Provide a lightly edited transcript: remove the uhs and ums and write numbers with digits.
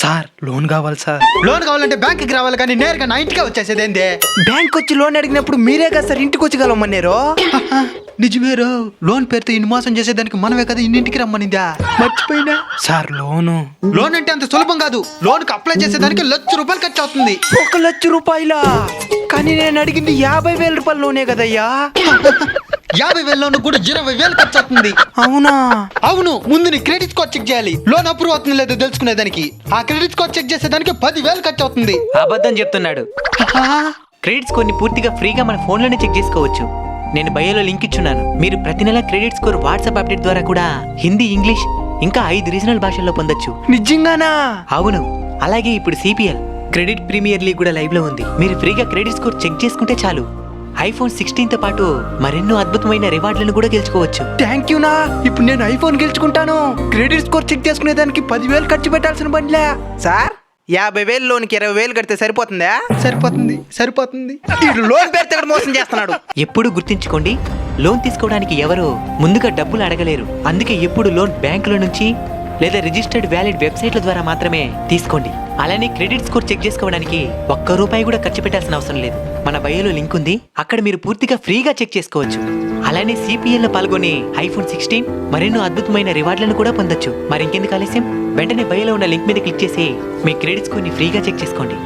Sir loan కావాలి sir. Loan కావాలంటే బ్యాంక్కి రావాలి కానీ నేరుగా నా ఇంటికే వచ్చేసేది ఏంది? బ్యాంక్ వచ్చి లోన్ అడిగినప్పుడు మీరే కదా సార్ ఇంటికి వచ్చి కలవమన్నారు. నిజమేరో, లోన్ పేరుతో ఇన్ని మోసం చేసేదానికి మనమే కదా ఇన్నింటికి రమ్మనిందా? మర్చిపోయినా సార్ లోన్ అంటే అంత సులభం కాదు. లోన్ కి అప్లై చేసేదానికి ₹1,00,000 ఖర్చు అవుతుంది. ₹1,00,000? కానీ నేను అడిగింది 50,000 రూపాయల లోనే కదయ్యా. 50,000 లోన్ కూడా 20,000 ఖర్చు అవుతుంది. అవునా? అవును. ముందు నీ క్రెడిట్ స్కోర్ చెక్ చేయాలి. లోన్ అప్రూవ్ అవుతుంది లేదో తెలుసుకునేదానికి. ఆ క్రెడిట్ స్కోర్ చెక్ చేసేదానికి 10,000 ఖర్చు అవుతుంది. అబద్ధం చెప్తున్నాడు. క్రెడిట్ స్కోర్ ని పూర్తిగా ఫ్రీగా మన ఫోన్ లోనే చెక్ చేసుకోవచ్చు. నేను బయోలో లింక్ ఇచ్చున్నాను. మీరు ప్రతి నెల క్రెడిట్ స్కోర్ వాట్సాప్ అప్డేట్ ద్వారా కూడా హిందీ, ఇంగ్లీష్ ఇంకా 5 రీజనల్ భాషల్లో పొందొచ్చు. నిజంగానా? అవును. అలాగే ఇప్పుడు సిపిఎల్ క్రెడిట్ ప్రీమియర్ లీగ్ కూడా లైవ్ లో ఉంది. మీరు ఫ్రీగా క్రెడిట్ స్కోర్ చెక్ చేసుకుంటే చాలు iPhone 16 తో పాటు మరెన్నో అద్భుతమైన రివార్డులను కూడా గెలుచుకోవచ్చు. థ్యాంక్ యూ నా. ఇప్పుడు నేను ఐఫోన్ గెలుచుకుంటాను. క్రెడిట్ స్కోర్ చెక్ చేసుకునేదానికి 10,000 ఖర్చు పెట్టాల్సిన పనిలే. సార్ 50,000 లోన్కి 20,000 కడితే సరిపోతుందా? సరిపోతుంది. ఈ లోన్ పేరుతో ఇక్కడ మోసం చేస్తున్నాడు. ఎప్పుడు గుర్తుంచుకోండి, లోన్ తీసుకోవడానికి ఎవరు ముందుగా డబ్బులు అడగలేరు. అందుకే ఎప్పుడు లోన్ బ్యాంకుల నుంచి లేదా రిజిస్టర్డ్ వ్యాలిడ్ వెబ్సైట్ల ద్వారా మాత్రమే తీసుకోండి. అలానే క్రెడిట్ స్కోర్ చెక్ చేసుకోవడానికి ₹1 కూడా ఖర్చు పెట్టాల్సిన అవసరం లేదు. మన బయోలో లింక్ ఉంది, అక్కడ మీరు పూర్తిగా ఫ్రీగా చెక్ చేసుకోవచ్చు. అలానే సిపిఎల్ లో పాల్గొని iPhone 16 మరెన్నో అద్భుతమైన రివార్డులను కూడా పొందొచ్చు. మరి ఇంకెందుకు ఆలస్యం, వెంటనే బయోలో ఉన్న లింక్ మీద క్లిక్ చేసి మీ క్రెడిట్ స్కోర్ ని ఫ్రీగా చెక్ చేసుకోండి.